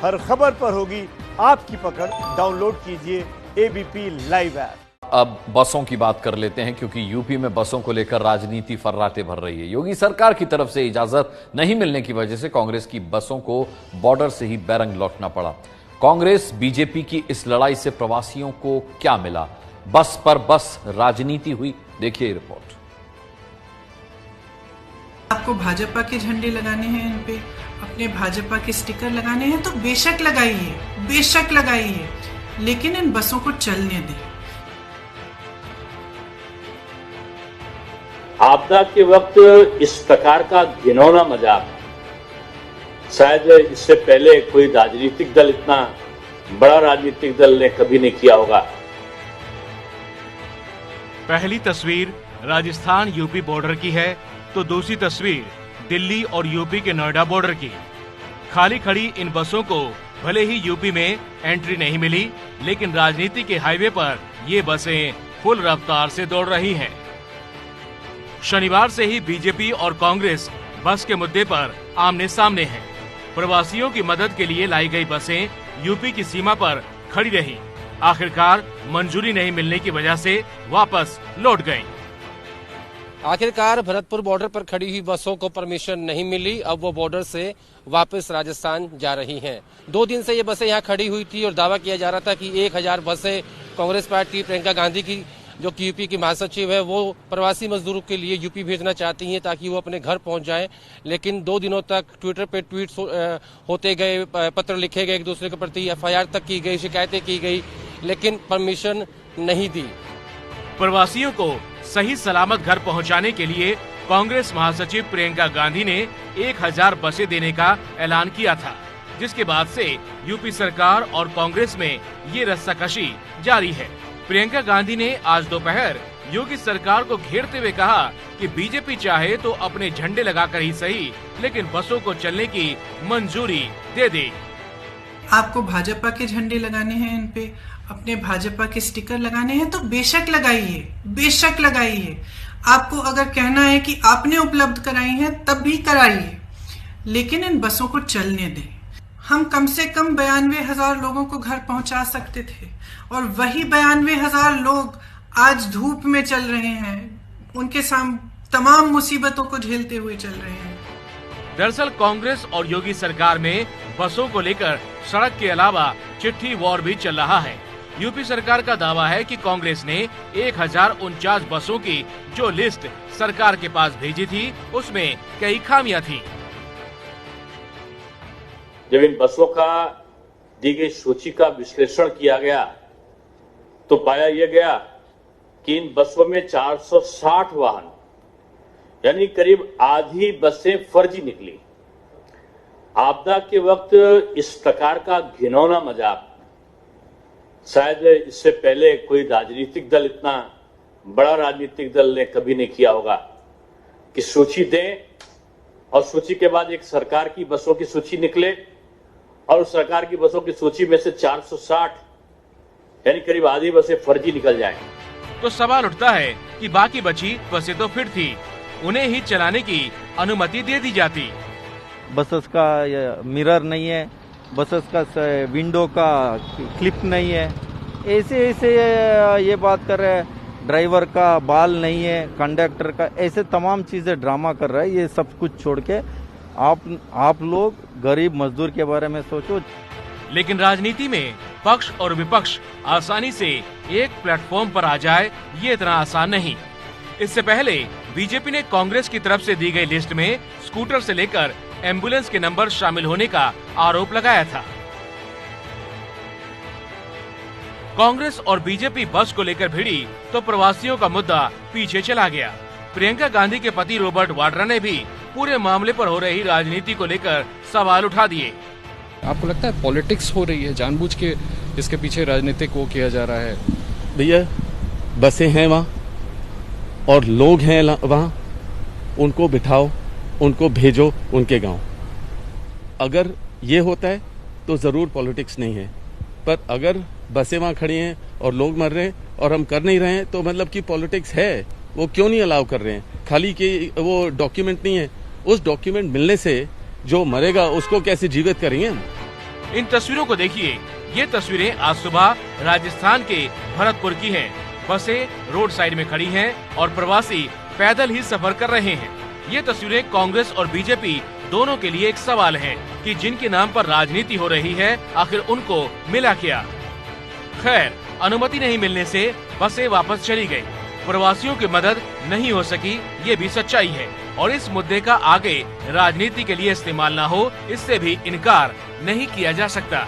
हर खबर पर होगी आपकी पकड़। डाउनलोड कीजिए एबीपी लाइव ऐप। अब बसों की बात कर लेते हैं, क्योंकि यूपी में बसों को लेकर राजनीति फर्राटे भर रही है। योगी सरकार की तरफ से इजाजत नहीं मिलने की वजह से कांग्रेस की बसों को बॉर्डर से ही बैरंग लौटना पड़ा। कांग्रेस बीजेपी की इस लड़ाई से प्रवासियों को क्या मिला? बस पर बस राजनीति हुई। देखिए रिपोर्ट। आपको भाजपा के झंडे लगाने हैं, इन पे अपने भाजपा के स्टिकर लगाने हैं तो बेशक लगाइए, बेशक लगाइए, लेकिन इन बसों को चलने दें। आपदा के वक्त इस प्रकार का घिनौना मजाक शायद इससे पहले कोई राजनीतिक दल, इतना बड़ा राजनीतिक दल ने कभी नहीं किया होगा। पहली तस्वीर राजस्थान यूपी बॉर्डर की है तो दूसरी तस्वीर दिल्ली और यूपी के नोएडा बॉर्डर की। खाली खड़ी इन बसों को भले ही यूपी में एंट्री नहीं मिली, लेकिन राजनीति के हाईवे पर ये बसें फुल रफ्तार से दौड़ रही हैं। शनिवार से ही बीजेपी और कांग्रेस बस के मुद्दे पर आमने सामने हैं। प्रवासियों की मदद के लिए लाई गई बसें यूपी की सीमा पर खड़ी रही। आखिरकार मंजूरी नहीं मिलने की वजह से वापस लौट गईं। आखिरकार भरतपुर बॉर्डर पर खड़ी हुई बसों को परमिशन नहीं मिली। अब वो बॉर्डर से वापस राजस्थान जा रही हैं। 2 दिन से ये बसें यहाँ खड़ी हुई थी और दावा किया जा रहा था कि 1000 बसें कांग्रेस पार्टी प्रियंका गांधी की, जो कि यूपी की महासचिव है, वो प्रवासी मजदूरों के लिए यूपी भेजना चाहती हैं ताकि वो अपने घर पहुंच जाएं। लेकिन 2 दिनों तक ट्विटर पे ट्वीट होते गए, पत्र लिखे गए एक दूसरे के प्रति, एफआईआर तक की गई, शिकायतें की गई, लेकिन परमिशन नहीं दी। प्रवासियों को सही सलामत घर पहुंचाने के लिए कांग्रेस महासचिव प्रियंका गांधी ने 1000 बसें देने का ऐलान किया था, जिसके बाद से यूपी सरकार और कांग्रेस में ये रस्साकशी जारी है। प्रियंका गांधी ने आज दोपहर योगी सरकार को घेरते हुए कहा कि बीजेपी चाहे तो अपने झंडे लगाकर ही सही, लेकिन बसों को चलने की मंजूरी दे दे। आपको भाजपा के झंडे लगाने हैं, इन पे अपने भाजपा के स्टिकर लगाने हैं तो बेशक लगाइए, बेशक लगाइए। आपको अगर कहना है कि आपने उपलब्ध कराई हैं तब भी कराइए, लेकिन इन बसों को चलने दें। हम कम से कम 92,000 लोगों को घर पहुंचा सकते थे और वही 92,000 लोग आज धूप में चल रहे हैं, उनके सामने तमाम मुसीबतों को झेलते हुए चल रहे हैं। दरअसल कांग्रेस और योगी सरकार में बसों को लेकर सड़क के अलावा चिट्ठी वॉर भी चल रहा है। यूपी सरकार का दावा है कि कांग्रेस ने 1049 बसों की जो लिस्ट सरकार के पास भेजी थी, उसमें कई खामियां थी। जब इन बसों का दी गई सूची का विश्लेषण किया गया तो पाया यह गया कि इन बसों में 460 वाहन, यानी करीब आधी बसें फर्जी निकली। आपदा के वक्त इस प्रकार का घिनौना मजाक शायद इससे पहले कोई राजनीतिक दल, इतना बड़ा राजनीतिक दल ने कभी नहीं किया होगा कि सूची दें और सूची के बाद एक सरकार की बसों की सूची निकले और उस सरकार की बसों की सूची में से 460, यानी करीब आधी बसें फर्जी निकल जाएं। तो सवाल उठता है कि बाकी बची बसें तो फिट थी, उन्हें ही चलाने की अनुमति दे दी जाती। बसेस का मिरर नहीं है, बसेस का विंडो का क्लिप नहीं है, ऐसे ये बात कर रहे हैं। ड्राइवर का बाल नहीं है, कंडक्टर का, ऐसे तमाम चीजें ड्रामा कर रहा है। ये सब कुछ छोड़ के आप लोग गरीब मजदूर के बारे में सोचो। लेकिन राजनीति में पक्ष और विपक्ष आसानी से एक प्लेटफॉर्म पर आ जाए, ये इतना आसान नहीं। इससे पहले बीजेपी ने कांग्रेस की तरफ से दी गई लिस्ट में स्कूटर से लेकर एम्बुलेंस के नंबर शामिल होने का आरोप लगाया था। कांग्रेस और बीजेपी बस को लेकर भिड़ी तो प्रवासियों का मुद्दा पीछे चला गया। प्रियंका गांधी के पति रॉबर्ट वाड्रा ने भी पूरे मामले पर हो रही राजनीति को लेकर सवाल उठा दिए। आपको लगता है पॉलिटिक्स हो रही है, जानबूझ के इसके पीछे राजनीतिक वो किया जा रहा है? भैया बसें हैं वहाँ और लोग हैं वहाँ, उनको बिठाओ, उनको भेजो उनके गांव। अगर ये होता है तो जरूर पॉलिटिक्स नहीं है, पर अगर बसें वहाँ खड़ी हैं और लोग मर रहे हैं और हम कर नहीं रहे हैं तो मतलब कि पॉलिटिक्स है। वो क्यों नहीं अलाउ कर रहे हैं? खाली कि वो डॉक्यूमेंट नहीं है, उस डॉक्यूमेंट मिलने से जो मरेगा उसको कैसे जीवित करेंगे हम? इन तस्वीरों को देखिए। ये तस्वीरें आज सुबह राजस्थान के भरतपुर की हैं। बसें रोड साइड में खड़ी हैं और प्रवासी पैदल ही सफर कर रहे हैं। ये तस्वीरें कांग्रेस और बीजेपी दोनों के लिए एक सवाल है कि जिनके नाम पर राजनीति हो रही है, आखिर उनको मिला क्या? खैर, अनुमति नहीं मिलने से बसें वापस चली गयी। प्रवासियों की मदद नहीं हो सकी, ये भी सच्चाई है और इस मुद्दे का आगे राजनीति के लिए इस्तेमाल न हो, इससे भी इनकार नहीं किया जा सकता।